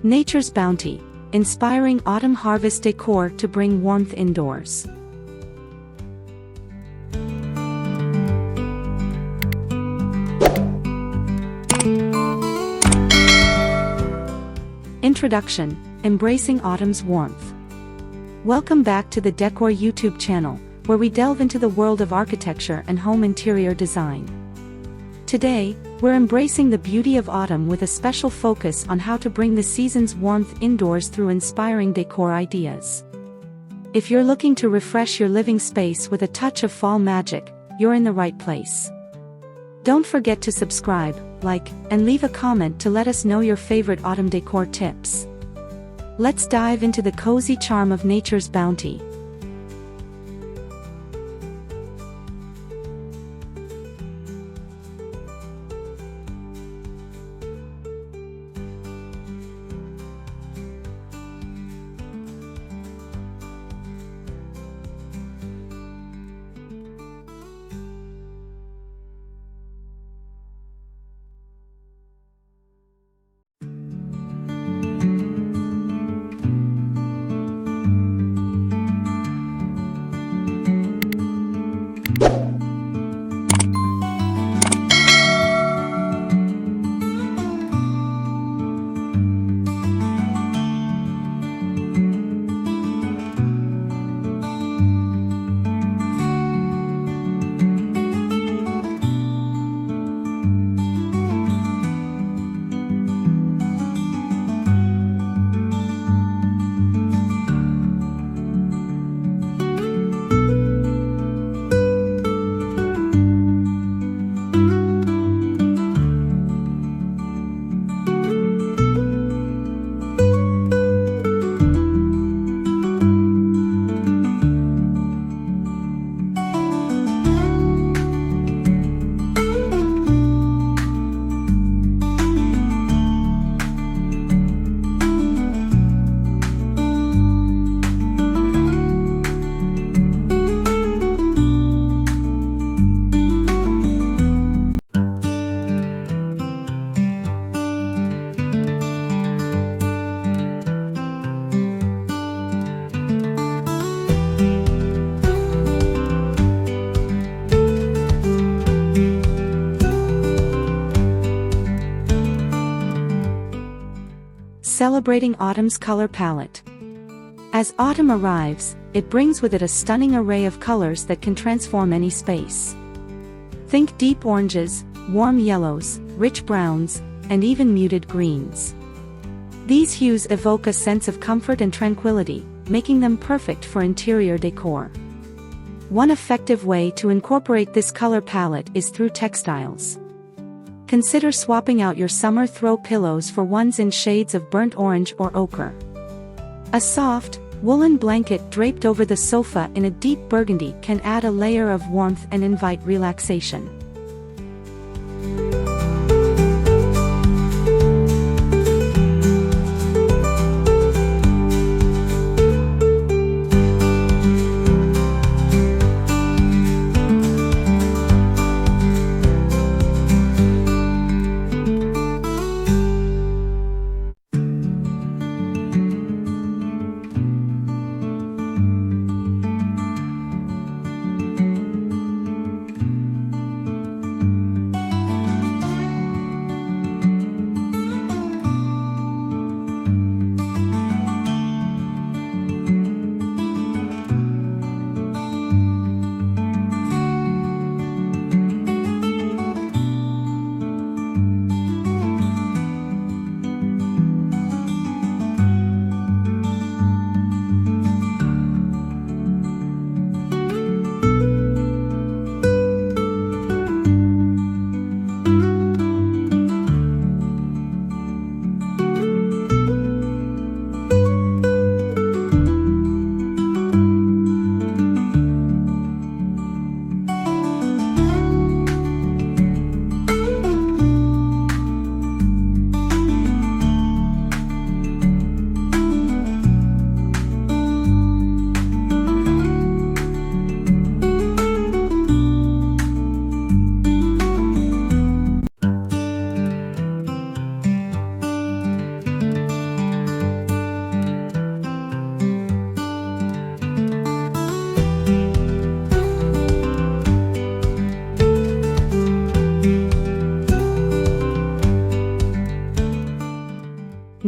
Nature's bounty, inspiring autumn harvest decor to bring warmth indoors. Introduction: Embracing autumn's warmth. Welcome back to the Decor YouTube channel, where we delve into the world of architecture and home interior design. Today, we're embracing the beauty of autumn with a special focus on how to bring the season's warmth indoors through inspiring decor ideas. If you're looking to refresh your living space with a touch of fall magic, you're in the right place. Don't forget to subscribe, like, and leave a comment to let us know your favorite autumn decor tips. Let's dive into the cozy charm of nature's bounty. Celebrating autumn's color palette. As autumn arrives, it brings with it a stunning array of colors that can transform any space. Think deep oranges, warm yellows, rich browns, and even muted greens. These hues evoke a sense of comfort and tranquility, making them perfect for interior decor. One effective way to incorporate this color palette is through textiles. Consider swapping out your summer throw pillows for ones in shades of burnt orange or ochre. A soft, woolen blanket draped over the sofa in a deep burgundy can add a layer of warmth and invite relaxation.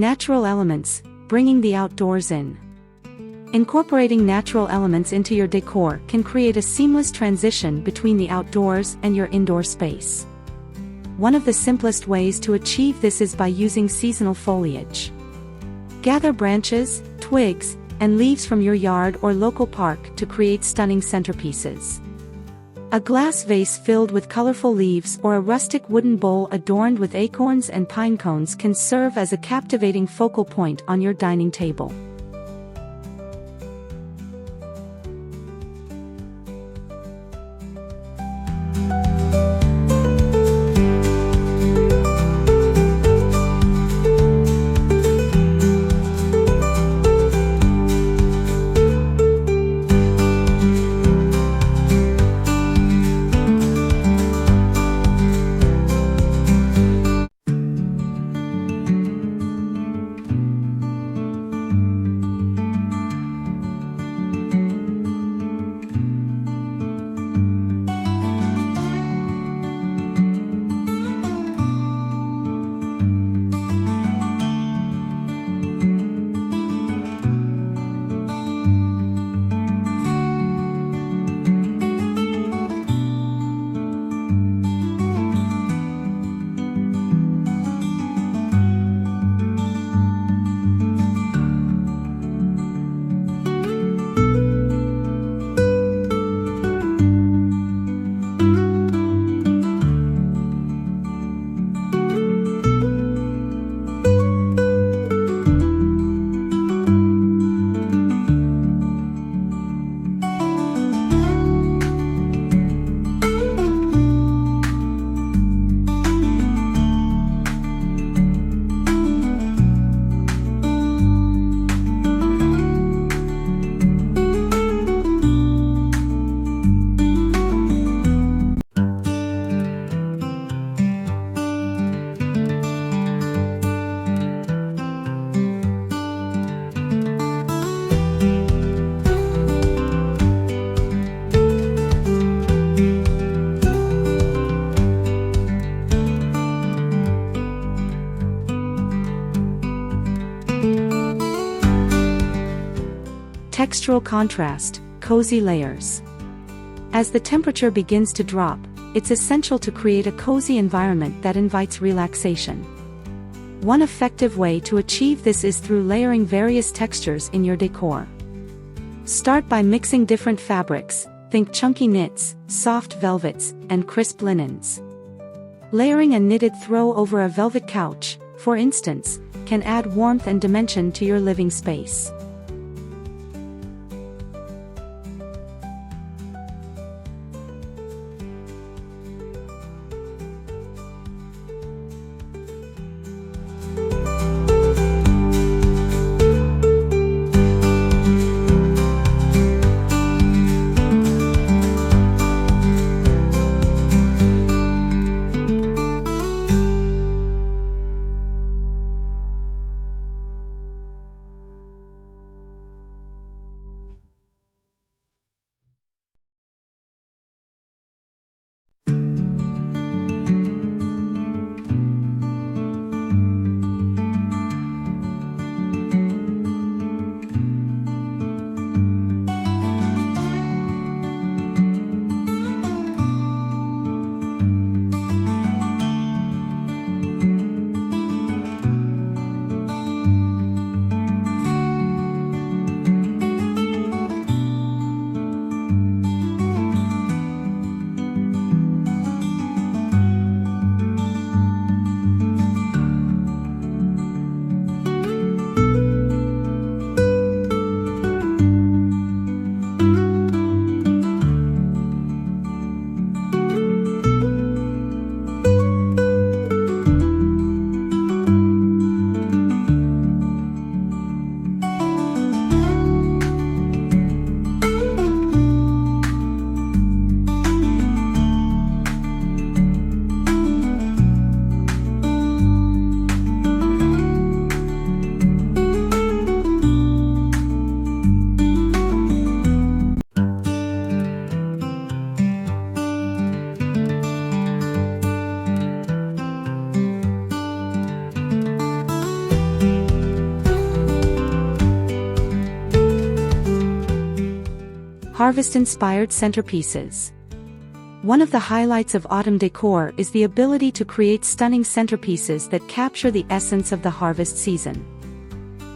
Natural elements, bringing the outdoors in. Incorporating natural elements into your decor can create a seamless transition between the outdoors and your indoor space. One of the simplest ways to achieve this is by using seasonal foliage. Gather branches, twigs, and leaves from your yard or local park to create stunning centerpieces. A glass vase filled with colorful leaves or a rustic wooden bowl adorned with acorns and pine cones can serve as a captivating focal point on your dining table. Textural contrast, cozy layers. As the temperature begins to drop, it's essential to create a cozy environment that invites relaxation. One effective way to achieve this is through layering various textures in your decor. Start by mixing different fabrics, think chunky knits, soft velvets, and crisp linens. Layering a knitted throw over a velvet couch, for instance, can add warmth and dimension to your living space. Harvest-inspired centerpieces. One of the highlights of autumn decor is the ability to create stunning centerpieces that capture the essence of the harvest season.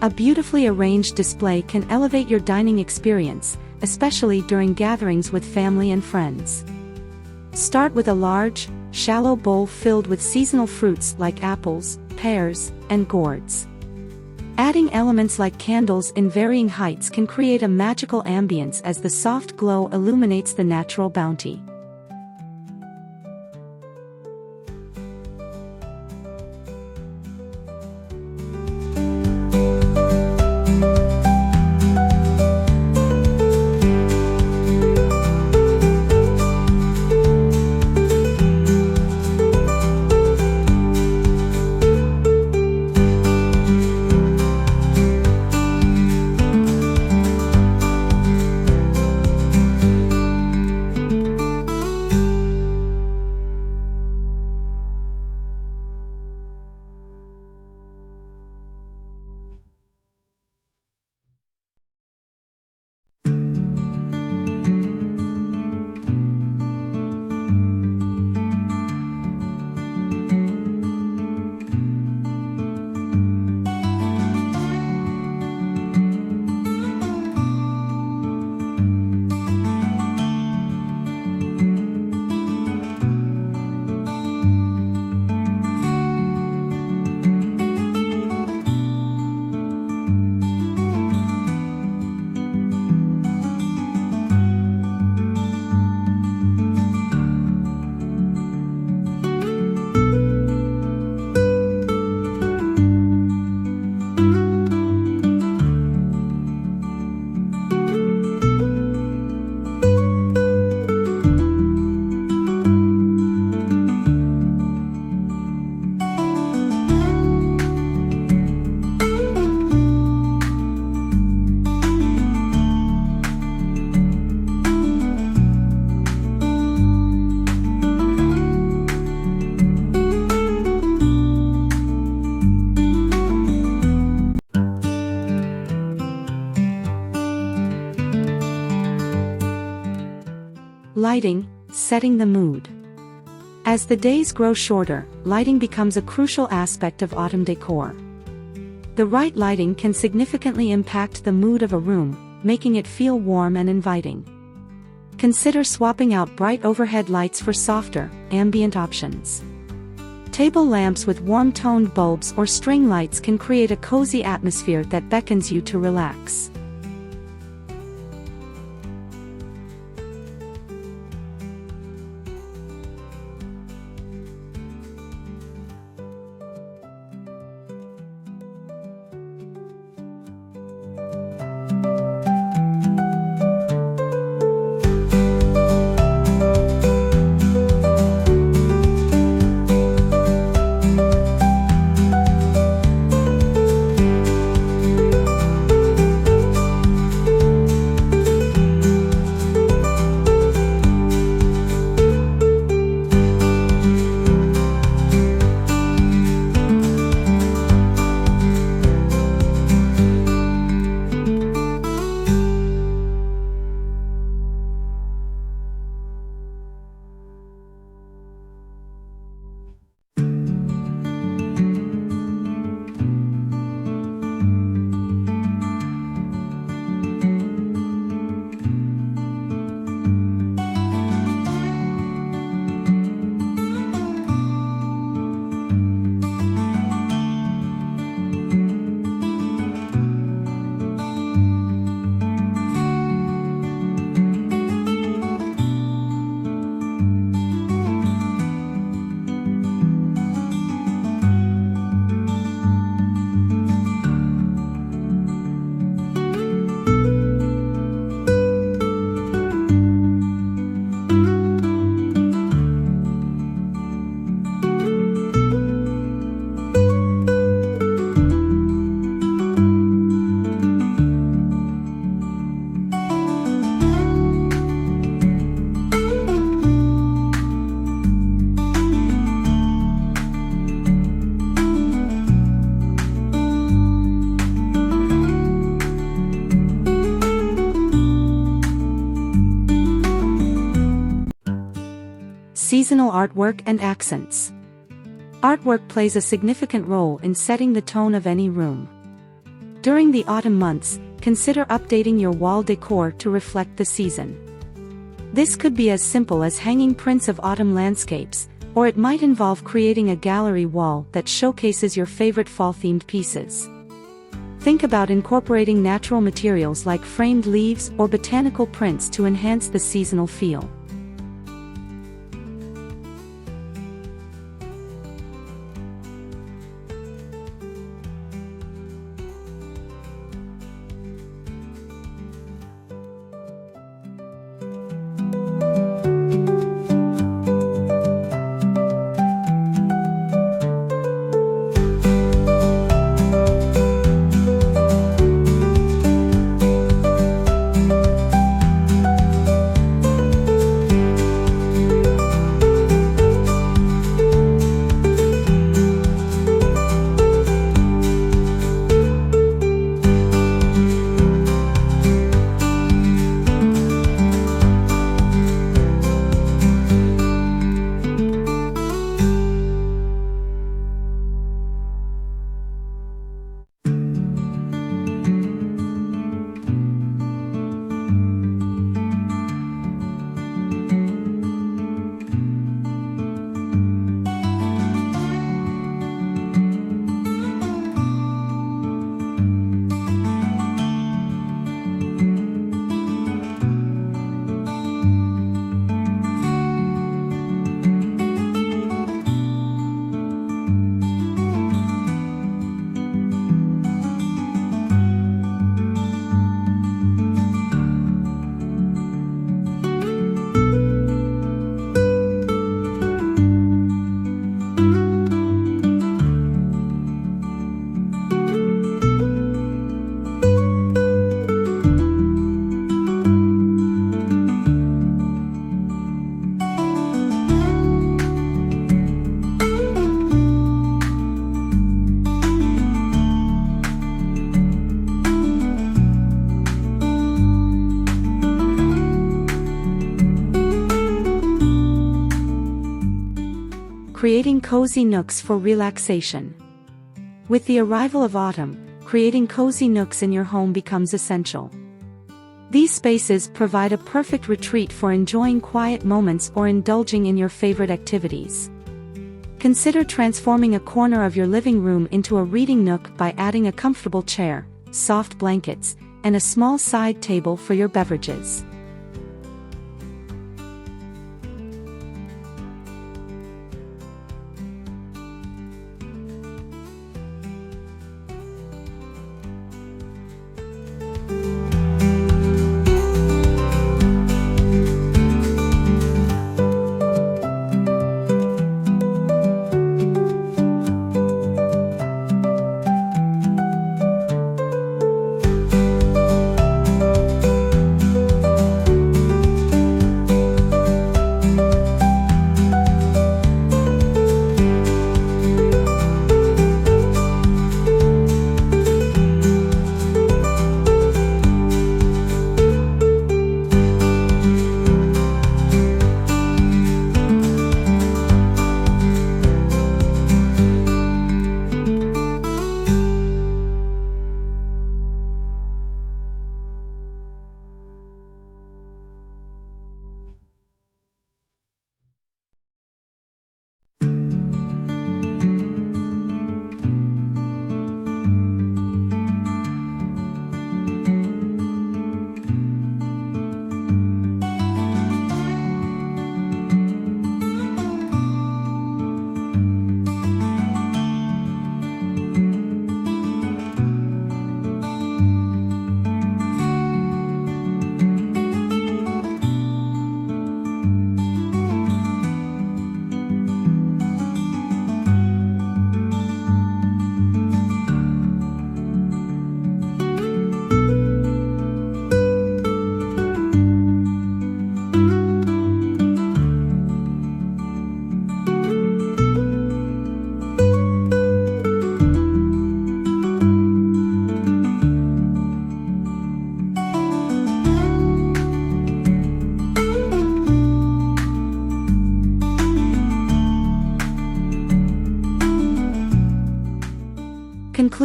A beautifully arranged display can elevate your dining experience, especially during gatherings with family and friends. Start with a large, shallow bowl filled with seasonal fruits like apples, pears, and gourds. Adding elements like candles in varying heights can create a magical ambience as the soft glow illuminates the natural bounty. Lighting, setting the mood. As the days grow shorter, lighting becomes a crucial aspect of autumn decor. The right lighting can significantly impact the mood of a room, making it feel warm and inviting. Consider swapping out bright overhead lights for softer, ambient options. Table lamps with warm-toned bulbs or string lights can create a cozy atmosphere that beckons you to relax. Seasonal artwork and accents. Artwork plays a significant role in setting the tone of any room. During the autumn months, consider updating your wall decor to reflect the season. This could be as simple as hanging prints of autumn landscapes, or it might involve creating a gallery wall that showcases your favorite fall-themed pieces. Think about incorporating natural materials like framed leaves or botanical prints to enhance the seasonal feel. Creating cozy nooks for relaxation. With the arrival of autumn, creating cozy nooks in your home becomes essential. These spaces provide a perfect retreat for enjoying quiet moments or indulging in your favorite activities. Consider transforming a corner of your living room into a reading nook by adding a comfortable chair, soft blankets, and a small side table for your beverages.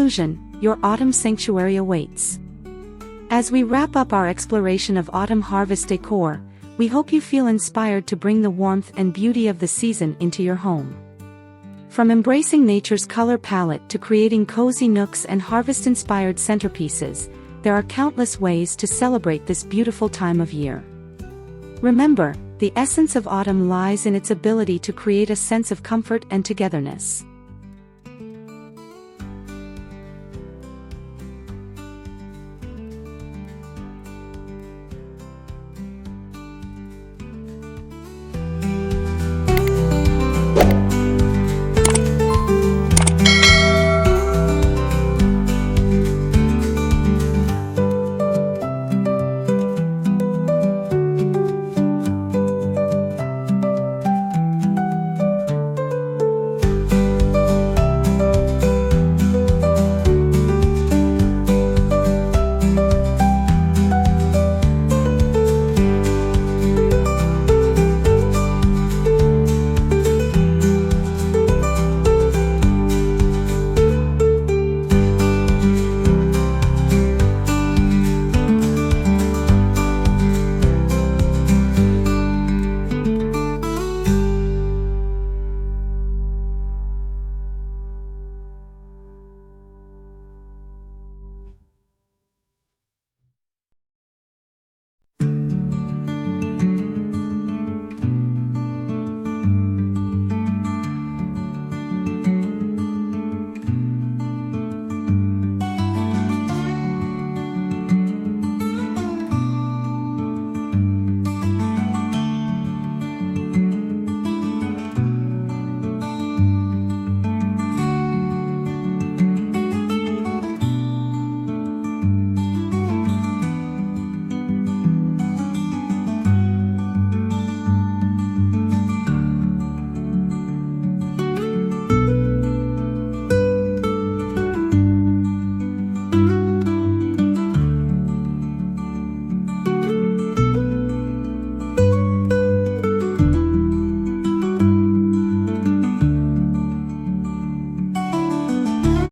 conclusion, your autumn sanctuary awaits. As we wrap up our exploration of autumn harvest decor, we hope you feel inspired to bring the warmth and beauty of the season into your home. From embracing nature's color palette to creating cozy nooks and harvest-inspired centerpieces, there are countless ways to celebrate this beautiful time of year. Remember, the essence of autumn lies in its ability to create a sense of comfort and togetherness.